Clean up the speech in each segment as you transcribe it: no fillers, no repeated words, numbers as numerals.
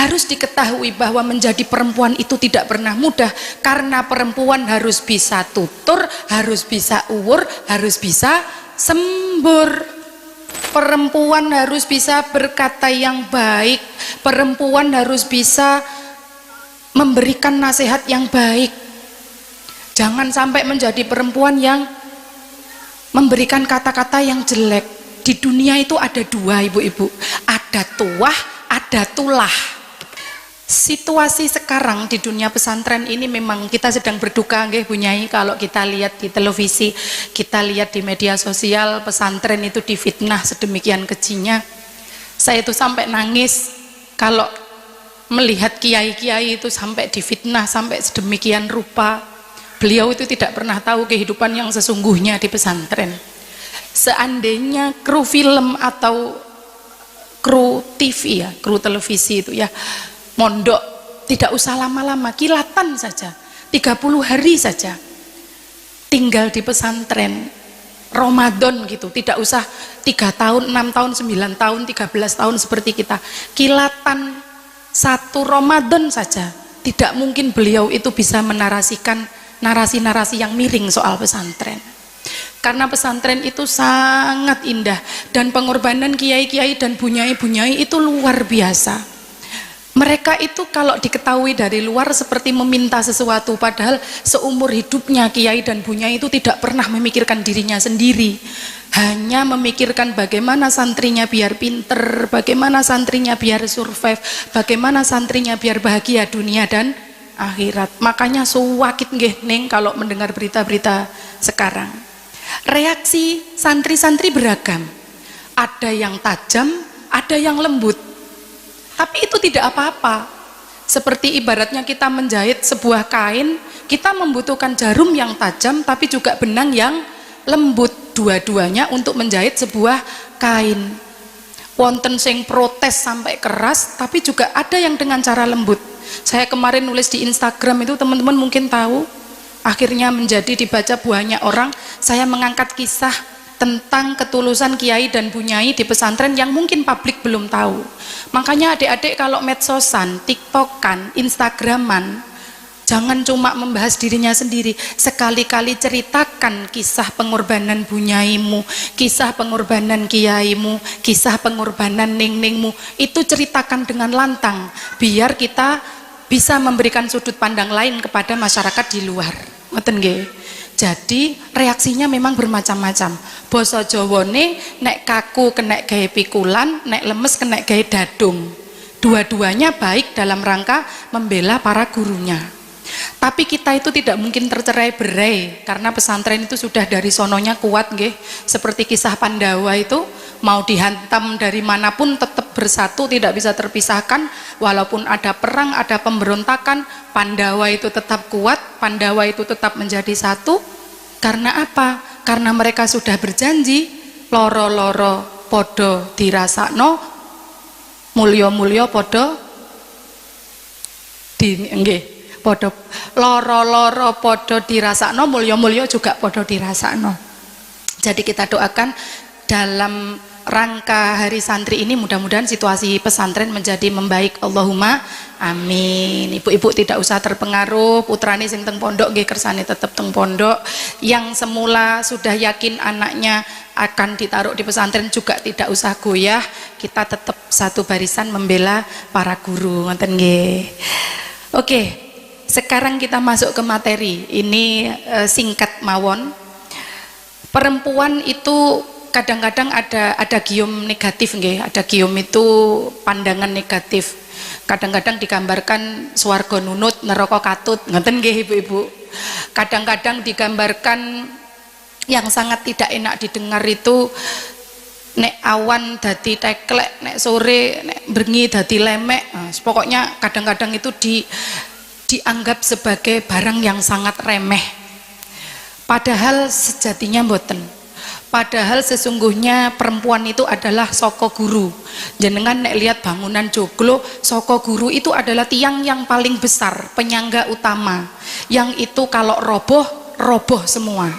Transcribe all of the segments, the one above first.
Harus diketahui bahwa menjadi perempuan itu tidak pernah mudah, karena perempuan harus bisa tutur, harus bisa uwur, harus bisa sembur. Perempuan harus bisa berkata yang baik, perempuan harus bisa memberikan nasihat yang baik. Jangan sampai menjadi perempuan yang memberikan kata-kata yang jelek. Di dunia itu ada dua, ibu-ibu, ada tuah, ada tulah. Situasi sekarang di dunia pesantren ini memang kita sedang berduka nggih Bu Nyai, kalau kita lihat di televisi, kita lihat di media sosial, pesantren itu difitnah sedemikian kejinya. Saya itu sampai nangis kalau melihat kiai-kiai itu sampai difitnah sampai sedemikian rupa. Beliau itu tidak pernah tahu kehidupan yang sesungguhnya di pesantren. Seandainya kru film atau kru TV ya, kru televisi itu ya, mondok tidak usah lama-lama, kilatan saja 30 hari saja tinggal di pesantren Ramadan gitu, tidak usah 3 tahun, 6 tahun, 9 tahun, 13 tahun seperti kita, kilatan 1 Ramadan saja. Tidak mungkin beliau itu bisa menarasikan narasi-narasi yang miring soal pesantren, karena pesantren itu sangat indah dan pengorbanan kiai-kiai dan bunyai-bunyai itu luar biasa. Mereka itu kalau diketahui dari luar seperti meminta sesuatu, padahal seumur hidupnya kiai dan bunyai itu tidak pernah memikirkan dirinya sendiri, hanya memikirkan bagaimana santrinya biar pinter, bagaimana santrinya biar survive, bagaimana santrinya biar bahagia dunia dan akhirat. Makanya suwakit nggih ning kalau mendengar berita-berita sekarang. Reaksi santri-santri beragam, ada yang tajam, ada yang lembut. Tapi itu tidak apa-apa. Seperti ibaratnya kita menjahit sebuah kain, kita membutuhkan jarum yang tajam tapi juga benang yang lembut, dua-duanya untuk menjahit sebuah kain. Wonten sing protes sampai keras, tapi juga ada yang dengan cara lembut. Saya kemarin nulis di Instagram itu, teman-teman mungkin tahu, akhirnya menjadi dibaca banyak orang. Saya mengangkat kisah tentang ketulusan kiai dan bunyai di pesantren yang mungkin publik belum tahu. Makanya adik-adik kalau medsosan, tiktokan, instagraman, jangan cuma membahas dirinya sendiri, sekali-kali ceritakan kisah pengorbanan bunyaimu, kisah pengorbanan kiaimu, kisah pengorbanan ning-ningmu. Itu ceritakan dengan lantang biar kita bisa memberikan sudut pandang lain kepada masyarakat di luar. Ngoten nggih. Jadi reaksinya memang bermacam-macam. Basa Jawane nek kaku kena gawe pikulan, nek lemes kena gawe dadung. Dua-duanya baik dalam rangka membela para gurunya. Tapi kita itu tidak mungkin tercerai-berai, karena pesantren itu sudah dari sononya kuat nggih. Seperti kisah Pandawa itu, mau dihantam dari manapun tetap bersatu, tidak bisa terpisahkan. Walaupun ada perang, ada pemberontakan, Pandawa itu tetap kuat, Pandawa itu tetap menjadi satu. Karena apa? Karena mereka sudah berjanji, loro-loro podo dirasakno, mulya-mulya podo di nggih, podo loro-loro podo dirasakno, mulya-mulya juga podo dirasakno. Jadi kita doakan dalam rangka Hari Santri ini mudah-mudahan situasi pesantren menjadi membaik. Allahumma amin. Ibu-ibu tidak usah terpengaruh, putrane sing teng pondok nggih kersane tetep teng pondok. Yang semula sudah yakin anaknya akan ditaruh di pesantren juga tidak usah goyah. Kita tetap satu barisan membela para guru, ngoten nggih. Oke, sekarang kita masuk ke materi. Ini singkat mawon. Perempuan itu kadang-kadang ada gium negatif nggih, ada gium itu pandangan negatif. Kadang-kadang digambarkan swarga nunut, neraka katut, ngoten nggih ibu-ibu. Kadang-kadang digambarkan yang sangat tidak enak didengar itu, nek awan dadi teklek, nek sore nek bengi dadi lemek. Nah, pokoknya kadang-kadang itu dianggap sebagai barang yang sangat remeh. Padahal sejatinya mboten. Padahal sesungguhnya perempuan itu adalah soko guru. Jenengan nek lihat bangunan joglo, soko guru itu adalah tiang yang paling besar, penyangga utama. Yang itu kalau roboh, roboh semua.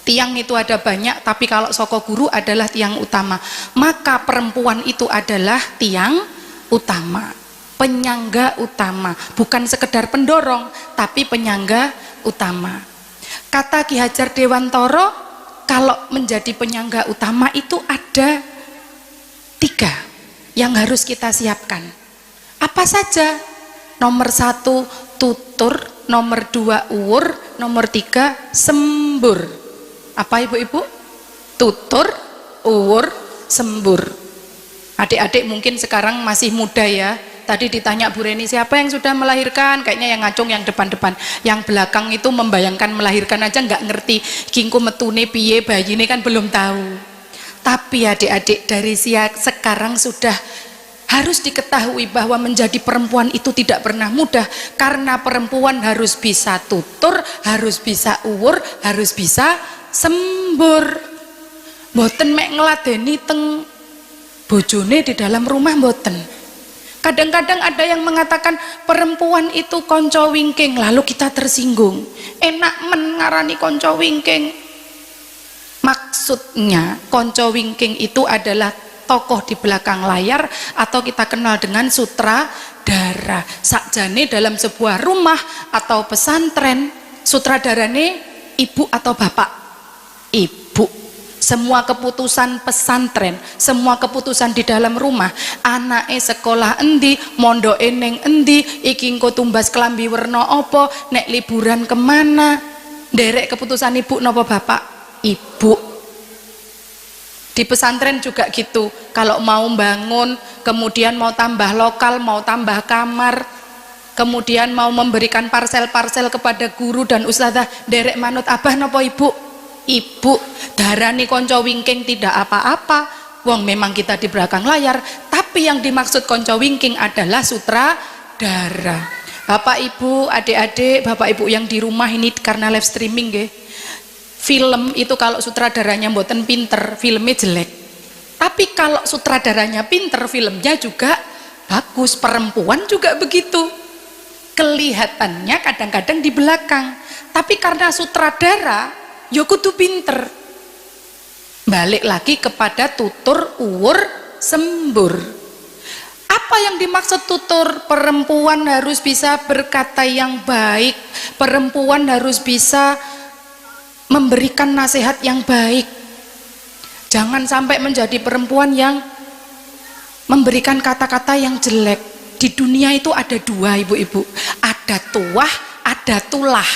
Tiang itu ada banyak, tapi kalau soko guru adalah tiang utama. Maka perempuan itu adalah tiang utama. penyangga utama, bukan sekedar pendorong tapi penyangga utama. Kata Ki Hajar Dewantara, kalau menjadi penyangga utama itu ada 3 yang harus kita siapkan. Apa saja? Nomor 1 tutur, nomor 2 uwur, nomor 3 sembur. Apa ibu-ibu? Tutur, uwur, sembur. Adik-adik mungkin sekarang masih muda ya. Tadi ditanya Bu Reni, siapa yang sudah melahirkan? Kayaknya yang ngacung yang depan-depan. Yang belakang itu membayangkan melahirkan aja nggak ngerti. Kingku metune piye bayi ini kan belum tahu. Tapi adik-adik dari sekarang sudah harus diketahui bahwa menjadi perempuan itu tidak pernah mudah. Karena perempuan harus bisa tutur, harus bisa uwur, harus bisa sembur. Mboten mek ngladeni teng bojone di dalam rumah mboten. Kadang-kadang ada yang mengatakan perempuan itu konco wingking, lalu kita tersinggung. Enak mengarani konco wingking. Maksudnya konco wingking itu adalah tokoh di belakang layar atau kita kenal dengan sutradara. Sakjane dalam sebuah rumah atau pesantren, sutradarane ibu atau bapak? Ibu. Semua keputusan pesantren, semua keputusan di dalam rumah, anake sekolah endi, mondoke ning endi, iki engko tumbas klambi werna apa, nek liburan kemana, nderek keputusan ibu napa bapak? Ibu. Di pesantren juga gitu, kalau mau bangun, kemudian mau tambah lokal, mau tambah kamar, kemudian mau memberikan parsel-parsel kepada guru dan ustadzah, nderek manut abah napa ibu? Ibu. Darani konco wingking tidak apa-apa, wong memang kita di belakang layar, tapi yang dimaksud konco wingking adalah sutradara. Bapak ibu, adik-adik, bapak ibu yang di rumah ini karena live streaming nggih. Film itu kalau sutradaranya mboten pinter, filmnya jelek. Tapi kalau sutradaranya pinter, filmnya juga bagus. Perempuan juga begitu. Kelihatannya kadang-kadang di belakang, tapi karena sutradara ya kudu pinter. Balik lagi kepada tutur, uwur, sembur. Apa yang dimaksud tutur? Perempuan harus bisa berkata yang baik, perempuan harus bisa memberikan nasihat yang baik. Jangan sampai menjadi perempuan yang memberikan kata-kata yang jelek. Di dunia itu ada 2 ibu-ibu, ada tuah, ada tulah.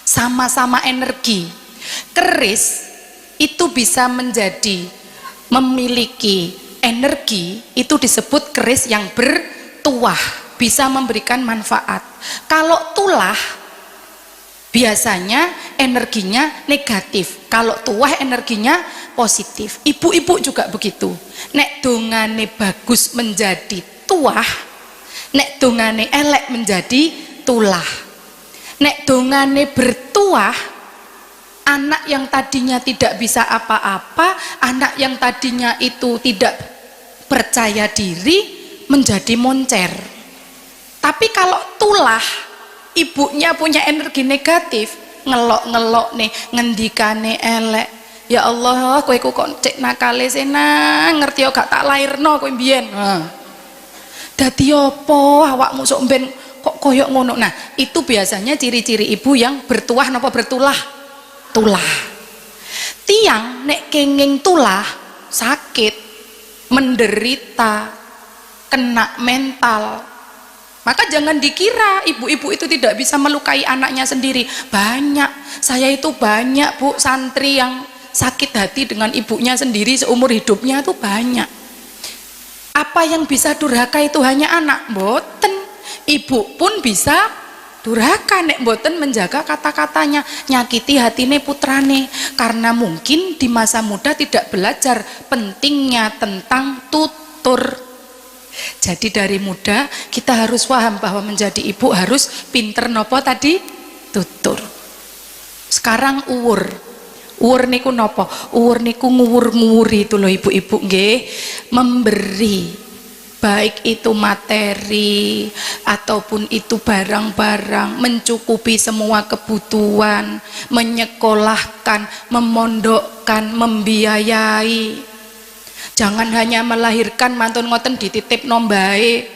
Sama-sama energi. Keris itu bisa menjadi memiliki energi, itu disebut keris yang bertuah, bisa memberikan manfaat. Kalau tulah biasanya energinya negatif, kalau tuah energinya positif. Ibu-ibu juga begitu. Nek dongane bagus menjadi tuah, nek dongane elek menjadi tulah. Nek dongane bertuah, anak yang tadinya tidak bisa apa-apa, anak yang tadinya itu tidak percaya diri menjadi moncer. Tapi kalau tulah, ibunya punya energi negatif, ngelok-ngelok nih, ngendikane elek. Ya Allah, kowe kok cek nakale senang, ngerti yo gak tak lairno kowe mbiyen. Dadi opo awakmu sok mben kok koyok ngono. Nah, itu biasanya ciri-ciri ibu yang bertuah napa bertulah? Tulah. Tiang nek kenging tulah, sakit, menderita, kena mental. Maka jangan dikira ibu-ibu itu tidak bisa melukai anaknya sendiri. Banyak, saya itu banyak Bu santri yang sakit hati dengan ibunya sendiri seumur hidupnya itu banyak. Apa yang bisa durhaka itu hanya anak? Mboten. Ibu pun bisa durhaka nek mboten menjaga kata-katanya, nyakiti hatine putrane, karena mungkin di masa muda tidak belajar pentingnya tentang tutur. Jadi dari muda kita harus paham bahwa menjadi ibu harus pinter nopo tadi? Tutur. Sekarang uwur. Uwur niku nopo? Uwur niku nguwur-nguwuri itu loh ibu-ibu nggih, memberi. Baik itu materi ataupun itu barang-barang, mencukupi semua kebutuhan, menyekolahkan, memondokkan, membiayai. Jangan hanya melahirkan mantun ngoten dititip nombae.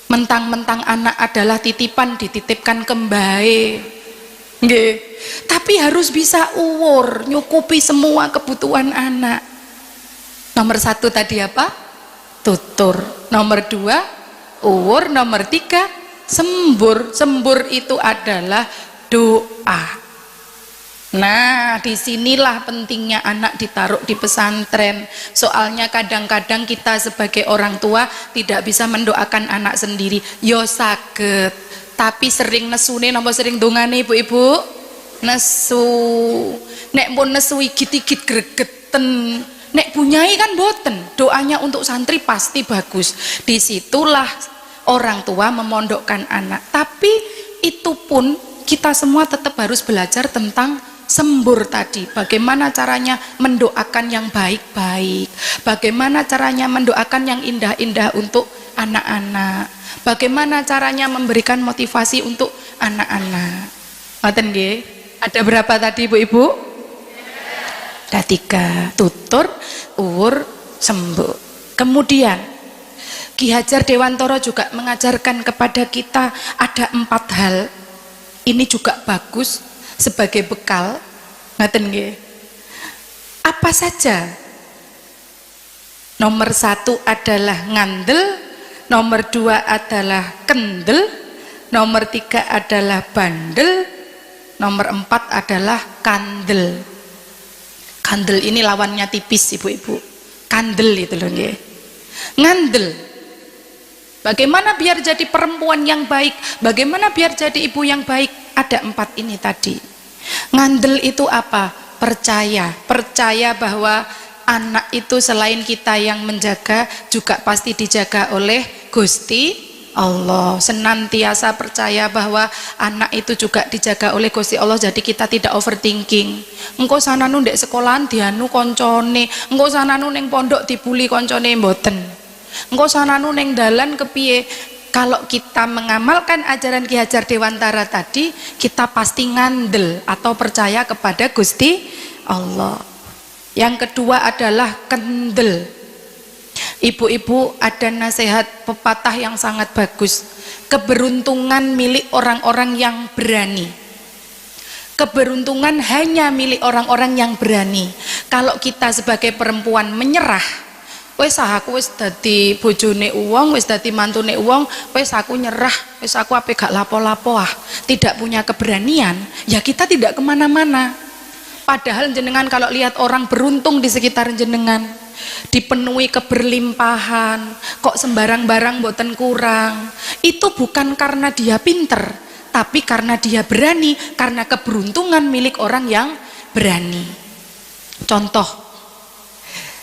Mentang-mentang anak adalah titipan, dititipkan kembali. Nggih. Tapi harus bisa uwur, nyukupi semua kebutuhan anak. Nomor 1 tadi apa? Tutur. Nomor 2 uwur. Nomor 3 sembur. Sembur itu adalah doa. Nah, disinilah pentingnya anak ditaruh di pesantren. Soalnya kadang-kadang kita sebagai orang tua tidak bisa mendoakan anak sendiri. Yo saged, tapi sering nesune napa sering dongane ibu-ibu? Nesu. Nek pun nesu igit-igit gregeten. Nek bunyai kan boten. Doanya untuk santri pasti bagus. Disitulah orang tua memondokkan anak. Tapi itu pun kita semua tetap harus belajar tentang sembur tadi, bagaimana caranya mendoakan yang baik-baik, bagaimana caranya mendoakan yang indah-indah untuk anak-anak, bagaimana caranya memberikan motivasi untuk anak-anak. Ngoten nggih? Ada berapa tadi ibu-ibu? Ada 3, tutur, uwur, sembur. Kemudian Ki Hajar Dewantara juga mengajarkan kepada kita ada 4 hal. Ini juga bagus sebagai bekal. Ngaten nggih. Apa saja? Nomor 1 adalah ngandel, nomor 2 adalah kendel, nomor 3 adalah bandel, nomor 4 adalah kandel. Kandel ini lawannya tipis ibu-ibu. Kandel itu loh nggih. Ngandel. Bagaimana biar jadi perempuan yang baik? Bagaimana biar jadi ibu yang baik? Ada 4 ini tadi. Ngandel itu apa? Percaya. Percaya bahwa anak itu selain kita yang menjaga, juga pasti dijaga oleh Gusti Allah. Senantiasa percaya bahwa anak itu juga dijaga oleh Gusti Allah. Jadi kita tidak overthinking. Engko sananu ndek sekolahan dianu koncone, engko sananu ning pondok dibuli koncone mboten. Engko sananu ning dalan kepiye. Kalau kita mengamalkan ajaran Ki Hajar Dewantara tadi, kita pasti ngandel atau percaya kepada Gusti Allah. Yang kedua adalah kendel. Ibu-ibu, ada nasihat pepatah yang sangat bagus. Keberuntungan milik orang-orang yang berani. Keberuntungan hanya milik orang-orang yang berani. Kalau kita sebagai perempuan menyerah, wes aku wes dadi bojone uwong, wes dadi mantune uwong, wes aku nyerah, wes aku ape gak lapo-lapo tidak punya keberanian, ya kita tidak kemana-mana. Padahal jenengan kalau lihat orang beruntung di sekitar jenengan, dipenuhi keberlimpahan, kok sembarang barang boten kurang, itu bukan karena dia pinter, tapi karena dia berani, karena keberuntungan milik orang yang berani. Contoh,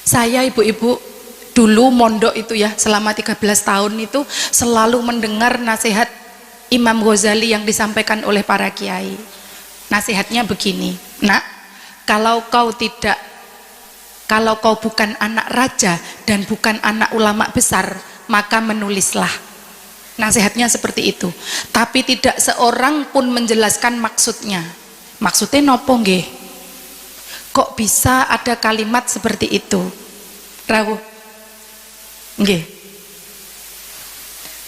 saya ibu-ibu dulu mondok itu ya, selama 13 tahun itu selalu mendengar nasihat Imam Ghazali yang disampaikan oleh para kiai. Nasihatnya begini, nak, kalau kau bukan anak raja dan bukan anak ulama besar, maka menulislah. Nasihatnya seperti itu. Tapi tidak seorang pun menjelaskan maksudnya. Maksudnya nopo nggih? Kok bisa ada kalimat seperti itu? Rawuh. Nggih.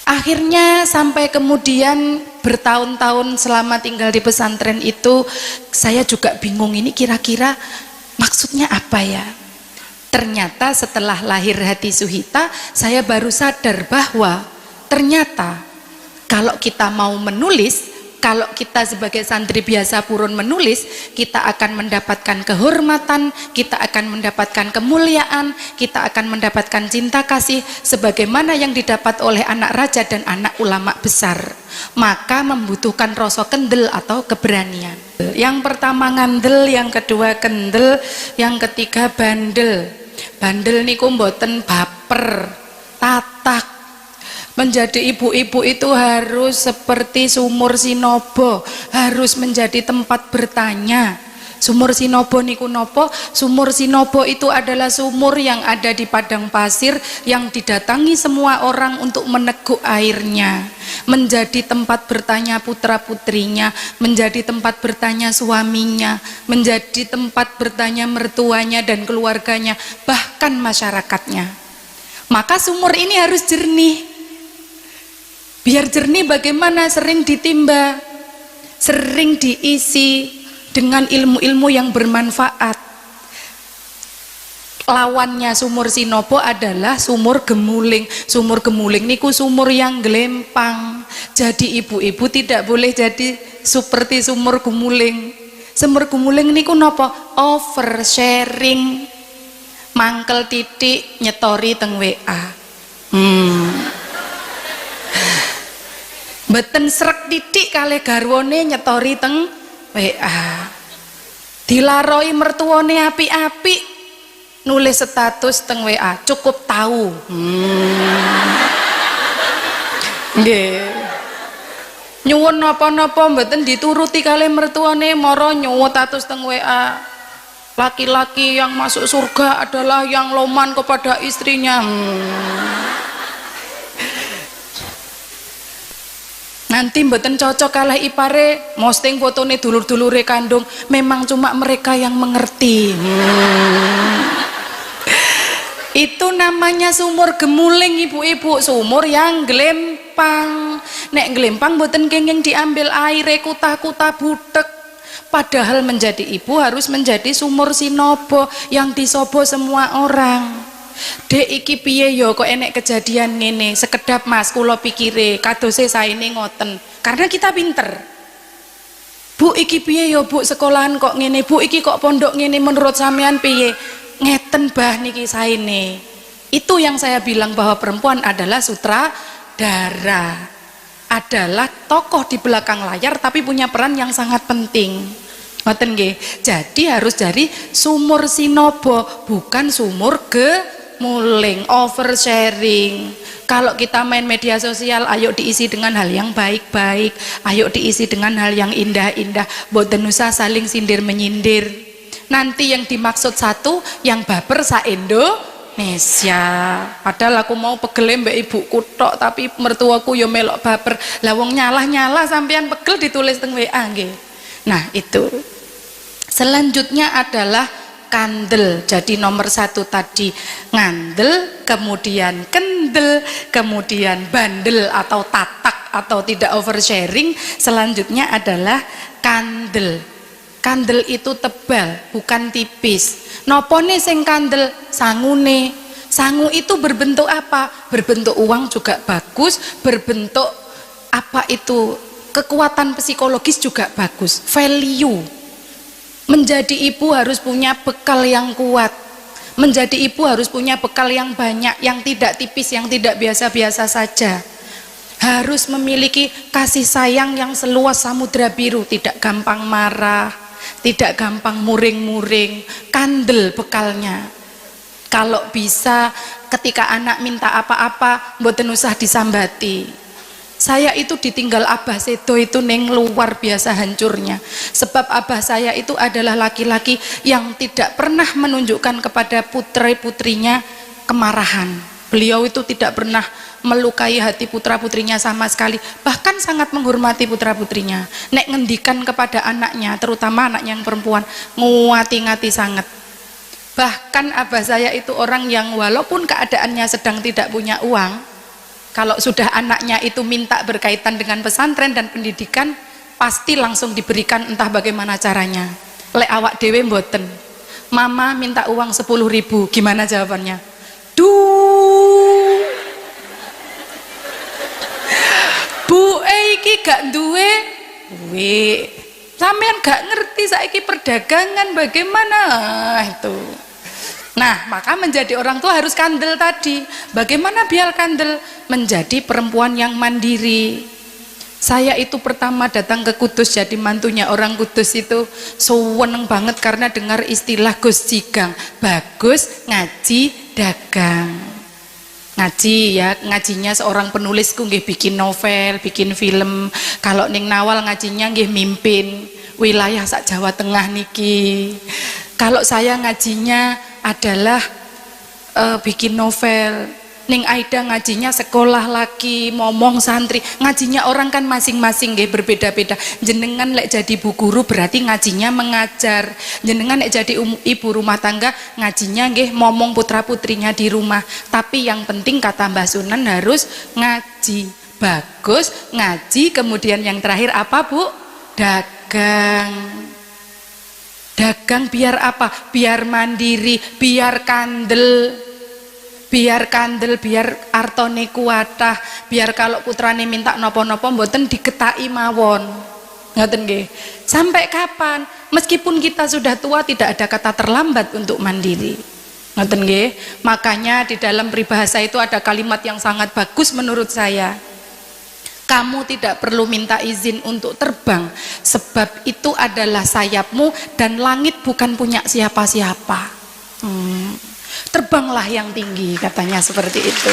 Akhirnya sampai kemudian bertahun-tahun selama tinggal di pesantren itu, saya juga bingung ini kira-kira maksudnya apa ya. Ternyata setelah lahir hati Suhita, saya baru sadar bahwa ternyata kalau kita mau menulis, kalau kita sebagai santri biasa purun menulis, kita akan mendapatkan kehormatan, kita akan mendapatkan kemuliaan, kita akan mendapatkan cinta kasih sebagaimana yang didapat oleh anak raja dan anak ulama besar. Maka membutuhkan rasa kendel atau keberanian. Yang pertama ngandel, yang kedua kendel, yang ketiga bandel. Bandel niku mboten baper, tatak. Menjadi ibu-ibu itu harus seperti sumur Sinobo, harus menjadi tempat bertanya. Sumur Sinobo niku nopo? Sumur Sinobo itu adalah sumur yang ada di padang pasir yang didatangi semua orang untuk meneguk airnya. Menjadi tempat bertanya putra-putrinya, menjadi tempat bertanya suaminya, menjadi tempat bertanya mertuanya dan keluarganya, bahkan masyarakatnya. Maka sumur ini harus jernih. Biar jernih bagaimana? Sering ditimba, sering diisi dengan ilmu-ilmu yang bermanfaat. Lawannya sumur Sinobo adalah sumur gemuling. Sumur gemuling niku sumur yang gelempang. Jadi ibu-ibu tidak boleh jadi seperti sumur gemuling. Sumur gemuling niku napa? Oversharing. Mangkel titik nyetori teng WA. Mboten srek titik kalih garwane nyetori teng WA. Dilaroi mertuane apik-apik nulis status teng WA, cukup tahu. Nggih. Nyuwun napa-napa mboten dituruti kalih mertuane, mara nyuwun status teng WA. Laki-laki yang masuk surga adalah yang loman kepada istrinya. Nanti mboten cocok kalih ipare, posting fotone dulur-dulure kandung, memang cuma mereka yang mengerti. Itu namanya sumur gemuling ibu-ibu, sumur yang gelempang. Nek gelempang mboten kenging diambil aire kutah-kutah butek. Padahal menjadi ibu harus menjadi sumur Sinobo yang disobo semua orang. Dek iki piye yo kok enek kejadian ngene, sekedap Mas kula pikire kadose saene ngoten. Karena kita pinter. Bu iki piye yo Bu, sekolahan kok ngene, Bu iki kok pondok ngene, menurut sampean piye? Ngeten bah niki saene. Itu yang saya bilang bahwa perempuan adalah sutradara, adalah tokoh di belakang layar tapi punya peran yang sangat penting. Ngoten nggih. Jadi harus dari sumur Sinobo, bukan sumur gemuling, oversharing. Kalau kita main media sosial, ayo diisi dengan hal yang baik-baik, ayo diisi dengan hal yang indah-indah, boten usah saling sindir menyindir. Nanti yang dimaksud satu, yang baper sa Indonesia. Padahal aku mau pegel mbak ibuku tok, tapi mertuaku yo melok baper. Lah wong nyalah-nyalah sampean pegel ditulis teng WA nggih. Nah, itu. Selanjutnya adalah kandel. Jadi nomor satu tadi ngandel, kemudian kendel, kemudian bandel atau tatak atau tidak oversharing. Selanjutnya adalah kandel. Kandel itu tebal, bukan tipis. Nopone sing kandel? Sangune. Sangu itu berbentuk apa? Berbentuk uang juga bagus, berbentuk apa itu? Kekuatan psikologis juga bagus. Value. Menjadi ibu harus punya bekal yang kuat. Menjadi ibu harus punya bekal yang banyak, yang tidak tipis, yang tidak biasa-biasa saja. Harus memiliki kasih sayang yang seluas samudra biru, tidak gampang marah, tidak gampang muring-muring, kandel bekalnya. Kalau bisa ketika anak minta apa-apa mboten usah disambati. Saya itu ditinggal abah sedo itu neng luar biasa hancurnya. Sebab abah saya itu adalah laki-laki yang tidak pernah menunjukkan kepada putri-putrinya kemarahan. Beliau itu tidak pernah melukai hati putra-putrinya sama sekali, bahkan sangat menghormati putra-putrinya. Nek ngendikan kepada anaknya, terutama anaknya yang perempuan, nguati-ngati sangat. Bahkan abah saya itu orang yang walaupun keadaannya sedang tidak punya uang, kalau sudah anaknya itu minta berkaitan dengan pesantren dan pendidikan, pasti langsung diberikan entah bagaimana caranya. Lek awak dewe mboten. Mama minta uang 10.000, gimana jawabannya? Duh, Bu iki gak duwe, sampean gak ngerti saiki perdagangan bagaimana itu. Nah, maka menjadi orang tua harus kandel tadi. Bagaimana biar kandel? Menjadi perempuan yang mandiri. Saya itu pertama datang ke Kudus jadi mantunya orang Kudus itu seneng banget karena dengar istilah Gus Jigang, bagus ngaji dagang. Ngaji ya, ngajinya seorang penulisku nggih bikin novel, bikin film. Kalau ning Nawal ngajinya nggih mimpin wilayah sak Jawa Tengah niki. Kalau saya ngajinya adalah bikin novel. Ning Aida ngajinya sekolah lagi, ngomong santri. Ngajinya orang kan masing-masing nggih berbeda-beda. Jenengan lek jadi bu guru berarti ngajinya mengajar. Jenengan lek jadi ibu rumah tangga ngajinya nggih ngomong putra-putrinya di rumah. Tapi yang penting kata Mbah Sunan harus ngaji. bagus, ngaji, kemudian yang terakhir apa Bu? Dagang. Dagang biar apa? Biar mandiri, biar kandel, biar artone kuatah, biar kalau putrane minta nopo-nopo mboten diketaki mawon. Ngoten nggih. Sampai kapan? Meskipun kita sudah tua tidak ada kata terlambat untuk mandiri. Ngoten nggih. Makanya di dalam peribahasa itu ada kalimat yang sangat bagus menurut saya. Kamu tidak perlu minta izin untuk terbang, sebab itu adalah sayapmu dan langit bukan punya siapa-siapa. Terbanglah yang tinggi, katanya seperti itu.